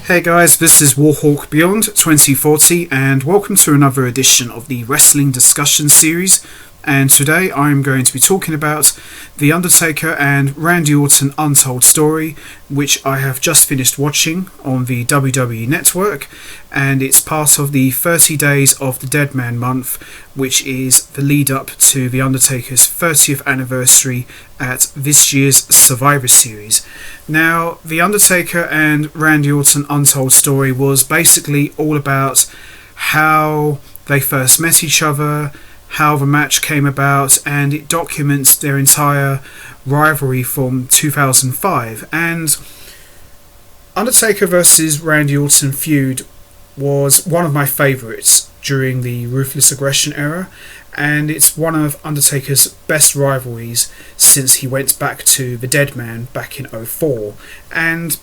Hey guys, this is Warhawk Beyond 2040 and welcome to another edition of the Wrestling Discussion Series. And today I'm going to be talking about the Undertaker and Randy Orton Untold story, which I have just finished watching on the WWE Network, and it's part of the 30 Days of the Deadman month, which is the lead up to the Undertaker's 30th anniversary at this year's Survivor Series. Now, the Undertaker and Randy Orton Untold story was basically all about how they first met each other, how the match came about, and it documents their entire rivalry from 2005. And Undertaker vs Randy Orton feud was one of my favourites during the Ruthless Aggression era, and it's one of Undertaker's best rivalries since he went back to the Deadman back in 2004. And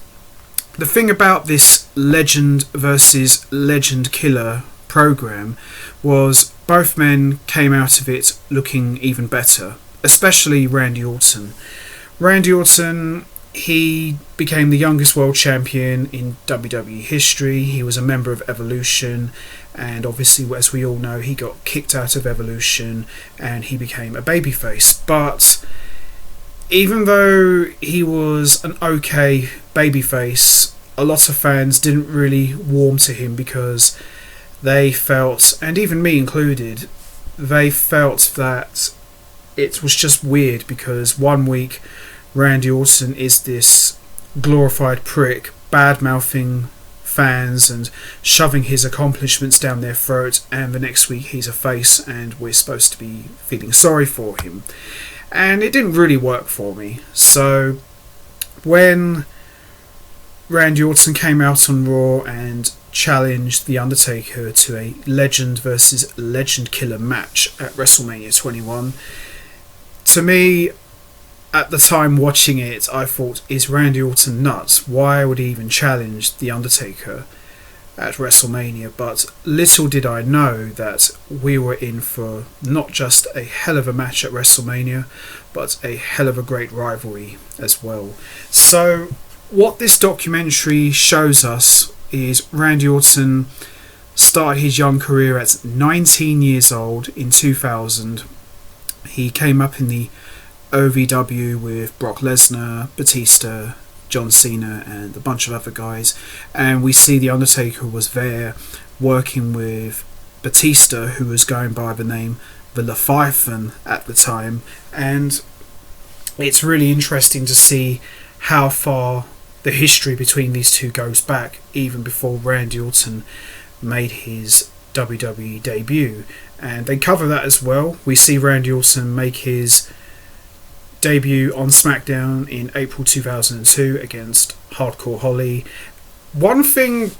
the thing about this legend versus legend killer program was both men came out of it looking even better, especially Randy Orton. Randy Orton, he became the youngest world champion in WWE history. He was a member of Evolution, and obviously, as we all know, he got kicked out of Evolution and he became a babyface. But even though he was an okay babyface, a lot of fans didn't really warm to him because they felt, and even me included, they felt that it was just weird because one week Randy Orton is this glorified prick, bad-mouthing fans and shoving his accomplishments down their throat, and the next week he's a face and we're supposed to be feeling sorry for him. And it didn't really work for me. So when Randy Orton came out on Raw and challenged The Undertaker to a legend versus legend killer match at WrestleMania 21, to me, at the time watching it, I thought, is Randy Orton nuts? Why would he even challenge The Undertaker at WrestleMania? But little did I know that we were in for not just a hell of a match at WrestleMania, but a hell of a great rivalry as well. So what this documentary shows us is Randy Orton started his young career at 19 years old in 2000. He came up in the OVW with Brock Lesnar, Batista, John Cena and a bunch of other guys, and we see The Undertaker was there working with Batista, who was going by the name the Leviathan at the time. And it's really interesting to see how far the history between these two goes back, even before Randy Orton made his WWE debut. And they cover that as well. We see Randy Orton make his debut on SmackDown in April 2002 against Hardcore Holly. One thing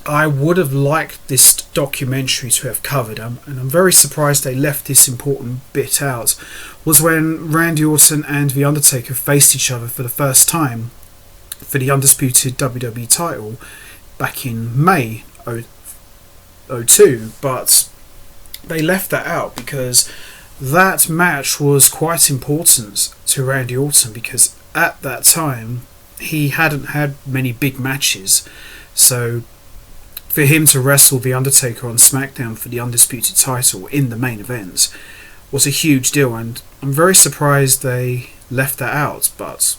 I would have liked this documentary to have covered, and I'm very surprised they left this important bit out, was when Randy Orton and The Undertaker faced each other for the first time for the undisputed WWE title back in May 2002, but they left that out because that match was quite important to Randy Orton, because at that time he hadn't had many big matches. So for him to wrestle The Undertaker on SmackDown for the undisputed title in the main event was a huge deal, and I'm very surprised they left that out. But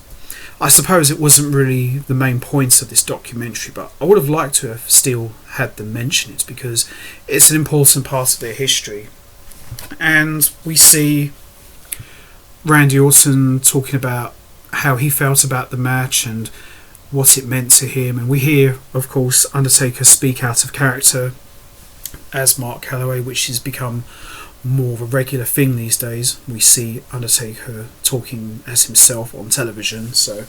I suppose it wasn't really the main point of this documentary, but I would have liked to have still had them mention it because it's an important part of their history. And we see Randy Orton talking about how he felt about the match and what it meant to him, and we hear, of course, Undertaker speak out of character as Mark Calloway, which has become more of a regular thing these days. We see Undertaker talking as himself on television, so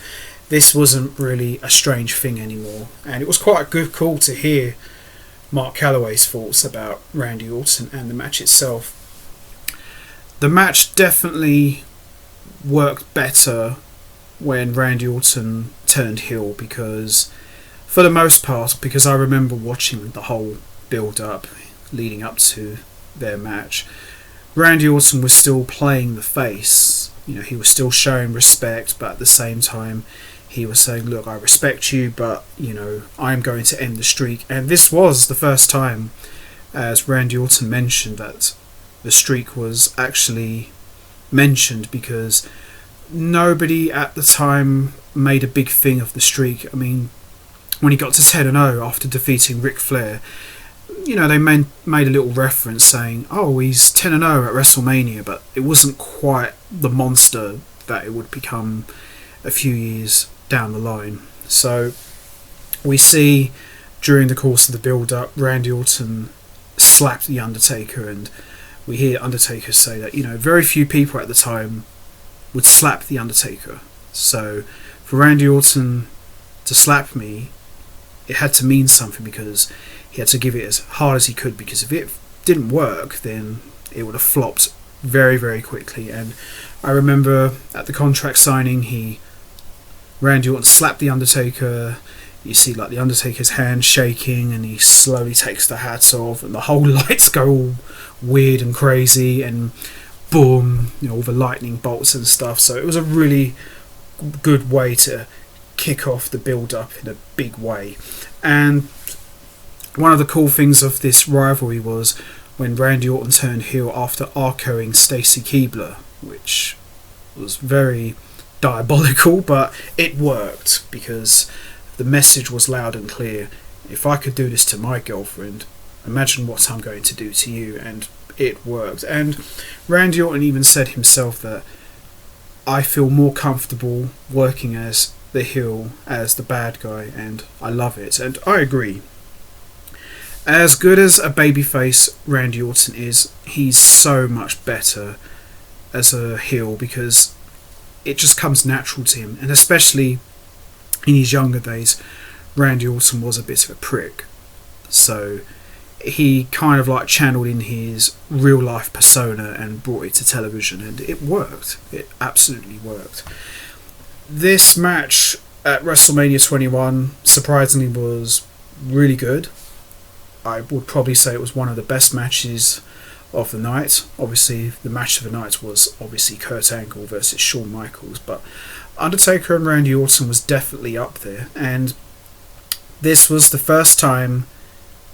this wasn't really a strange thing anymore. And it was quite a good call to hear Mark Calloway's thoughts about Randy Orton and the match itself. The match definitely worked better when Randy Orton turned heel, because for the most part, because I remember watching the whole build up leading up to their match, Randy Orton was still playing the face. You know, he was still showing respect, but at the same time he was saying, look, I respect you, but, I'm going to end the streak. And this was the first time, as Randy Orton mentioned, that the streak was actually mentioned, because nobody at the time made a big thing of the streak. I mean, when he got to 10-0 after defeating Ric Flair, they made a little reference saying, oh, he's 10-0 at WrestleMania, but it wasn't quite the monster that it would become a few years down the line. So we see during the course of the build-up, Randy Orton slapped the Undertaker, and we hear Undertaker say that, very few people at the time would slap the Undertaker. So for Randy Orton to slap me, it had to mean something, because he had to give it as hard as he could, because if it didn't work, then it would have flopped very, very quickly. And I remember at the contract signing, Randy Orton slapped the Undertaker. You see the Undertaker's hand shaking, and he slowly takes the hat off, and the whole lights go all weird and crazy, and boom, all the lightning bolts and stuff. So it was a really good way to kick off the build-up in a big way. And one of the cool things of this rivalry was when Randy Orton turned heel after RKOing Stacy Keibler, which was very diabolical, but it worked, because the message was loud and clear. If I could do this to my girlfriend, imagine what I'm going to do to you. And it worked. And Randy Orton even said himself that, I feel more comfortable working as the heel, as the bad guy, and I love it. And I agree. As good as a babyface Randy Orton is, he's so much better as a heel, because it just comes natural to him. And especially in his younger days, Randy Orton was a bit of a prick. So he kind of channeled in his real life persona and brought it to television, and it worked. It absolutely worked. This match at WrestleMania 21 surprisingly was really good. I would probably say it was one of the best matches of the night. Obviously, the match of the night was obviously Kurt Angle versus Shawn Michaels, but Undertaker and Randy Orton was definitely up there. And this was the first time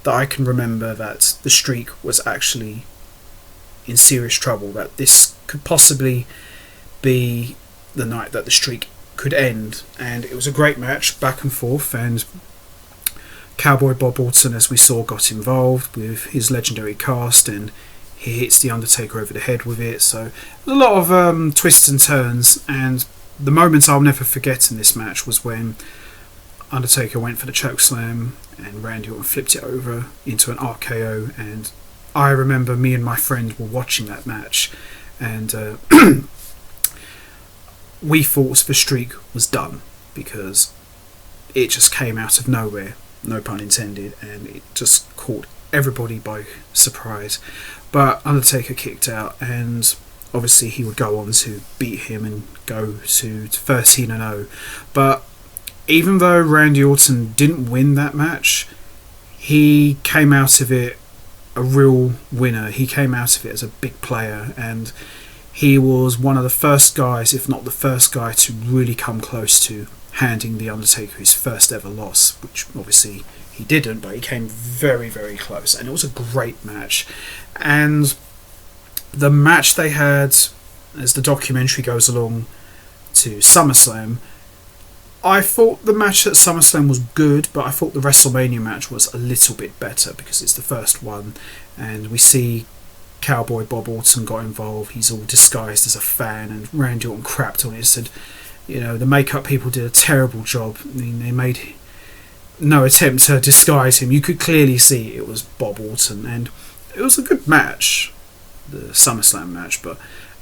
that I can remember that the streak was actually in serious trouble, that this could possibly be the night that the streak could end. And it was a great match, back and forth, and Cowboy Bob Orton, as we saw, got involved with his legendary cast, and he hits the Undertaker over the head with it. So a lot of twists and turns, and the moments I'll never forget in this match was when Undertaker went for the chokeslam and Randy Orton flipped it over into an RKO. And I remember me and my friend were watching that match, and we thought the streak was done, because it just came out of nowhere, no pun intended, and it just caught everybody by surprise. But Undertaker kicked out, and obviously he would go on to beat him and go to 13-0. But even though Randy Orton didn't win that match, he came out of it a real winner. He came out of it as a big player, and he was one of the first guys, if not the first guy, to really come close to handing The Undertaker his first ever loss, which obviously he didn't, but he came very, very close. And it was a great match. And the match they had, as the documentary goes along to SummerSlam, I thought the match at SummerSlam was good, but I thought the WrestleMania match was a little bit better, because it's the first one, and we see Cowboy Bob Orton got involved. He's all disguised as a fan, and Randy Orton crapped on it, said, the makeup people did a terrible job. I mean, they made no attempt to disguise him. You could clearly see it was Bob Orton, and it was a good match, the SummerSlam match, but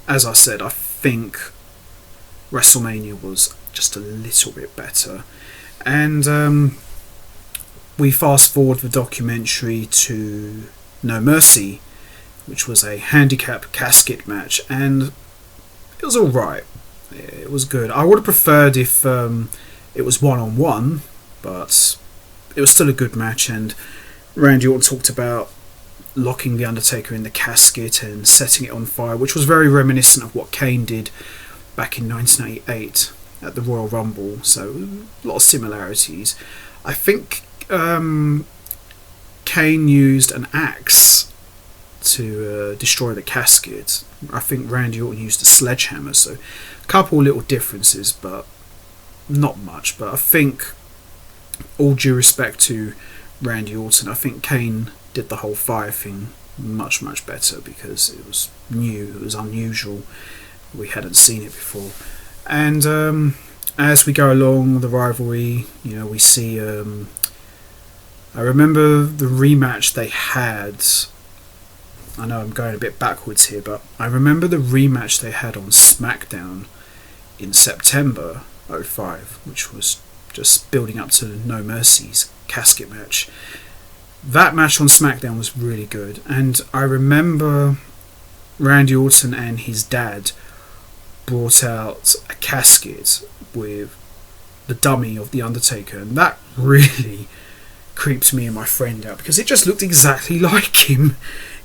as I said, I think WrestleMania was just a little bit better. And we fast forward the documentary to No Mercy, which was a handicap casket match, and it was alright. It was good. I would have preferred if it was one-on-one, but it was still a good match. And Randy Orton talked about locking the Undertaker in the casket and setting it on fire, which was very reminiscent of what Kane did back in 1998. at the Royal Rumble, so a lot of similarities. I think Kane used an axe to destroy the casket. I think Randy Orton used a sledgehammer, so a couple little differences, but not much. But I think, all due respect to Randy Orton, I think Kane did the whole fire thing much better, because it was new, it was unusual, we hadn't seen it before. And as we go along the rivalry, we see I remember the rematch they had. I know I'm going a bit backwards here, but I remember the rematch they had on SmackDown in September 05, which was just building up to No Mercy's casket match. That match on SmackDown was really good, and I remember Randy Orton and his dad brought out a casket with the dummy of The Undertaker, and that really creeped me and my friend out, because it just looked exactly like him.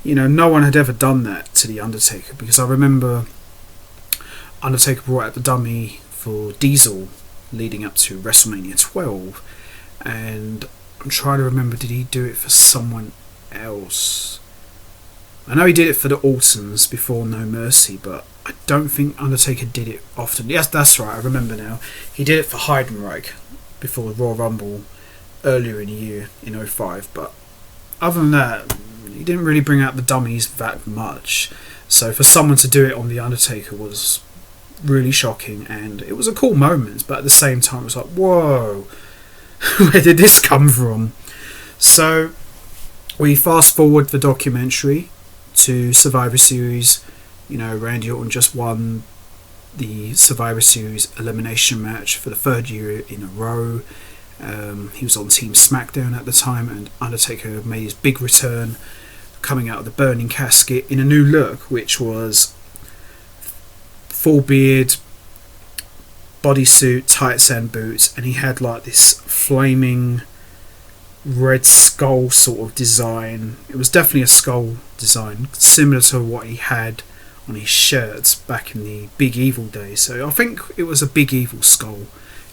No one had ever done that to The Undertaker, because I remember Undertaker brought out the dummy for Diesel leading up to WrestleMania 12, and I'm trying to remember, did he do it for someone else? I know he did it for the Ortons before No Mercy, but I don't think Undertaker did it often. Yes, that's right, I remember now. He did it for Heidenreich before the Royal Rumble earlier in the year in 05, but other than that, he didn't really bring out the dummies that much. So for someone to do it on The Undertaker was really shocking, and it was a cool moment, but at the same time it was like, whoa, where did this come from? So we fast forward the documentary to Survivor Series. Randy Orton just won the Survivor Series elimination match for the third year in a row. He was on Team SmackDown at the time, and Undertaker made his big return, coming out of the burning casket in a new look, which was full beard, bodysuit, tights and boots, and he had like this flaming red skull sort of design. It was definitely a skull design, similar to what he had on his shirts back in the Big Evil days. So I think it was a Big Evil skull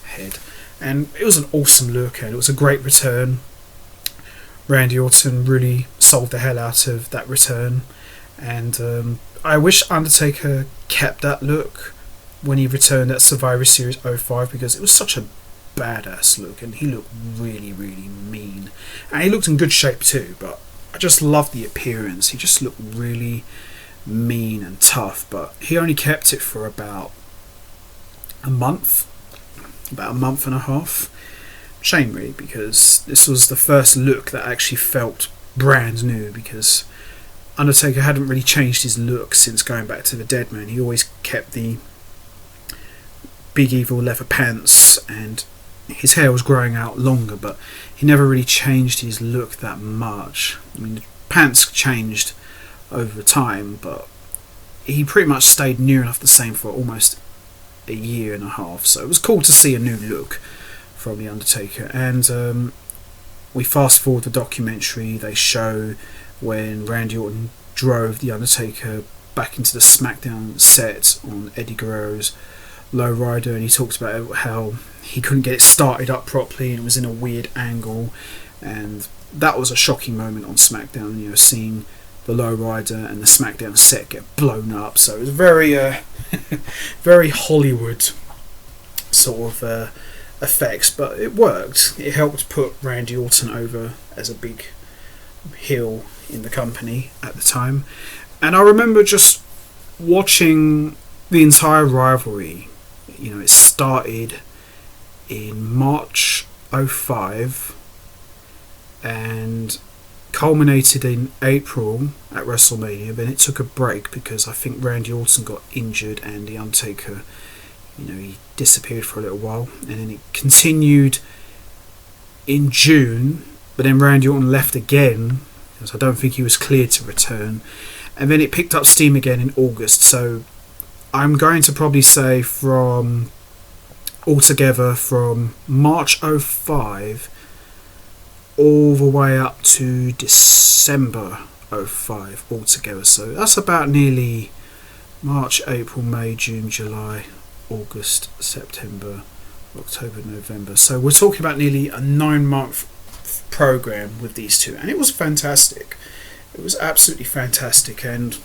head, and it was an awesome look, and it was a great return. Randy Orton really sold the hell out of that return, and I wish Undertaker kept that look when he returned at Survivor Series 05, because it was such a badass look, and he looked really mean, and he looked in good shape too, but I just loved the appearance. He just looked really mean and tough, but he only kept it for about a month and a half. Shame really, because this was the first look that actually felt brand new, because Undertaker hadn't really changed his look since going back to the Deadman. He always kept the Big Evil leather pants, and his hair was growing out longer, but he never really changed his look that much. I mean, the pants changed over time, but he pretty much stayed near enough the same for almost a year and a half, so it was cool to see a new look from The Undertaker. And we fast forward the documentary. They show when Randy Orton drove The Undertaker back into the SmackDown set on Eddie Guerrero's lowrider, and he talked about how he couldn't get it started up properly and it was in a weird angle, and that was a shocking moment on SmackDown, seeing the lowrider and the SmackDown set get blown up. So it was very very Hollywood sort of effects, but it worked. It helped put Randy Orton over as a big heel in the company at the time. And I remember just watching the entire rivalry. It started in March 05 and culminated in April at WrestleMania. Then it took a break because I think Randy Orton got injured and The Undertaker, he disappeared for a little while, and then it continued in June, but then Randy Orton left again because I don't think he was cleared to return, and then it picked up steam again in August. So I'm going to probably say altogether from March 05 all the way up to December 05 altogether. So that's about nearly March, April, May, June, July, August, September, October, November. So we're talking about nearly a 9-month program with these two, and it was fantastic. It was absolutely fantastic, and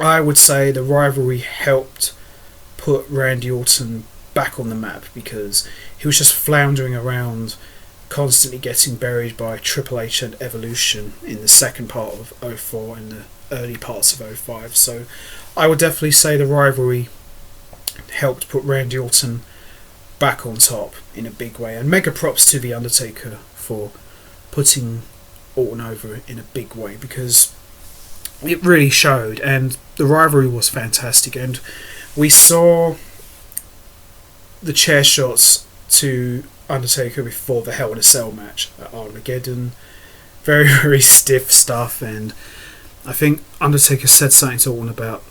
I would say the rivalry helped put Randy Orton back on the map, because he was just floundering around, constantly getting buried by Triple H and Evolution in the second part of 04 and the early parts of 05. So I would definitely say the rivalry helped put Randy Orton back on top in a big way, and mega props to the Undertaker for putting Orton over in a big way, because it really showed, and the rivalry was fantastic. And we saw the chair shots to Undertaker before the Hell in a Cell match at Armageddon. Very, very stiff stuff, and I think Undertaker said something to Orton about,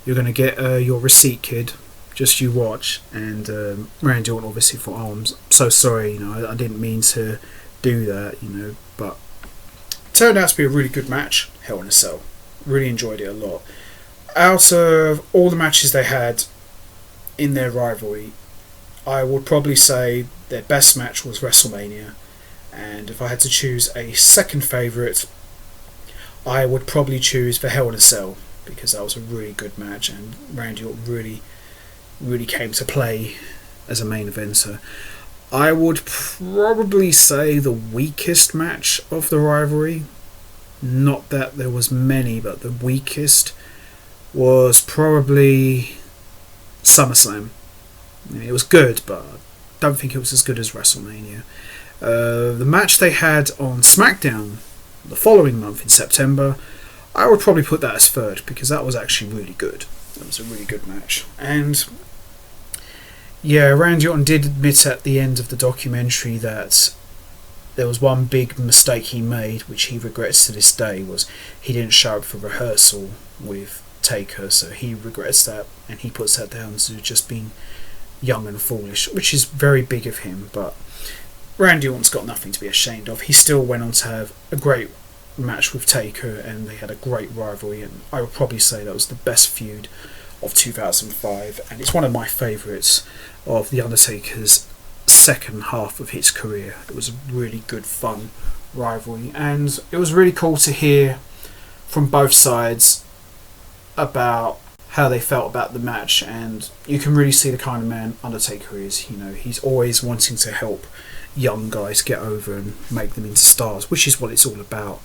"You're going to get your receipt, kid. Just you watch." And Randy Orton obviously thought, "Oh, I'm so sorry. I didn't mean to do that. But it turned out to be a really good match. Hell in a Cell. Really enjoyed it a lot. Out of all the matches they had in their rivalry, I would probably say their best match was WrestleMania. And if I had to choose a second favourite, I would probably choose the Hell in a Cell, because that was a really good match, and Randy Orton really came to play as a main eventer. I would probably say the weakest match of the rivalry, not that there was many, but the weakest was probably SummerSlam. It was good, but I don't think it was as good as WrestleMania. The match they had on SmackDown the following month in September, I would probably put that as third, because that was actually really good. That was a really good match. And yeah, Randy Orton did admit at the end of the documentary that there was one big mistake he made, which he regrets to this day, was he didn't show up for rehearsal with Taker. So he regrets that, and he puts that down to just being young and foolish, which is very big of him. But Randy Orton's got nothing to be ashamed of. He still went on to have a great match with Taker, and they had a great rivalry, and I would probably say that was the best feud of 2005, and it's one of my favourites of the Undertaker's second half of his career. It was a really good, fun rivalry, and it was really cool to hear from both sides about how they felt about the match, and you can really see the kind of man Undertaker is. He's always wanting to help young guys get over and make them into stars, which is what it's all about.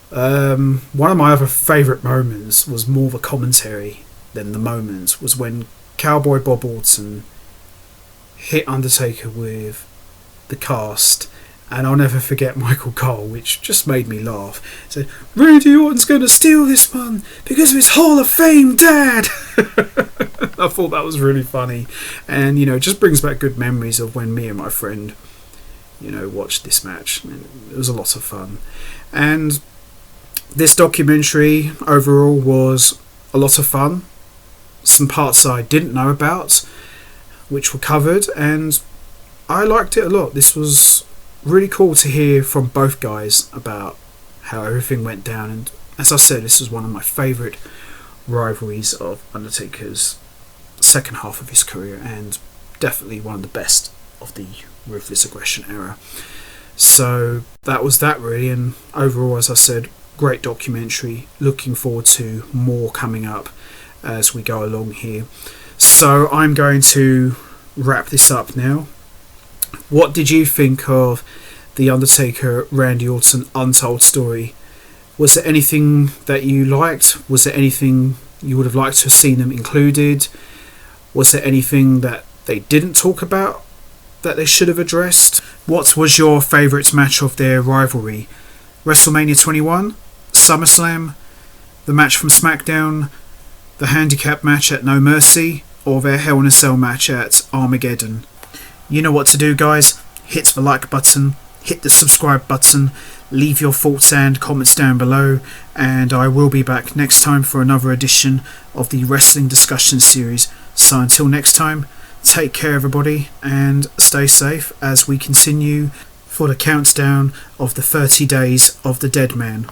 One of my other favourite moments was more the commentary than the moments, was when Cowboy Bob Orton hit Undertaker with the cast, and I'll never forget Michael Cole, which just made me laugh. He said, "Randy Orton's going to steal this one because of his Hall of Fame dad." I thought that was really funny, and it just brings back good memories of when me and my friend watched this match. It was a lot of fun, and this documentary overall was a lot of fun. Some parts I didn't know about, which were covered, and I liked it a lot. This was really cool to hear from both guys about how everything went down, and as I said, this was one of my favourite rivalries of Undertaker's second half of his career, and definitely one of the best of the Ruthless Aggression era. So that was that really, and overall, as I said, great documentary. Looking forward to more coming up as we go along here. So I'm going to wrap this up now. What did you think of the Undertaker Randy Orton Untold story? Was there anything that you liked? Was there anything you would have liked to have seen them included? Was there anything that they didn't talk about that they should have addressed? What was your favourite match of their rivalry? WrestleMania 21, SummerSlam, the match from SmackDown, the handicap match at No Mercy, or their Hell in a Cell match at Armageddon? You know what to do, guys. Hit the like button, hit the subscribe button, leave your thoughts and comments down below, and I will be back next time for another edition of the Wrestling Discussion Series. So until next time, take care everybody, and stay safe as we continue for the countdown of the 30 days of the Deadman.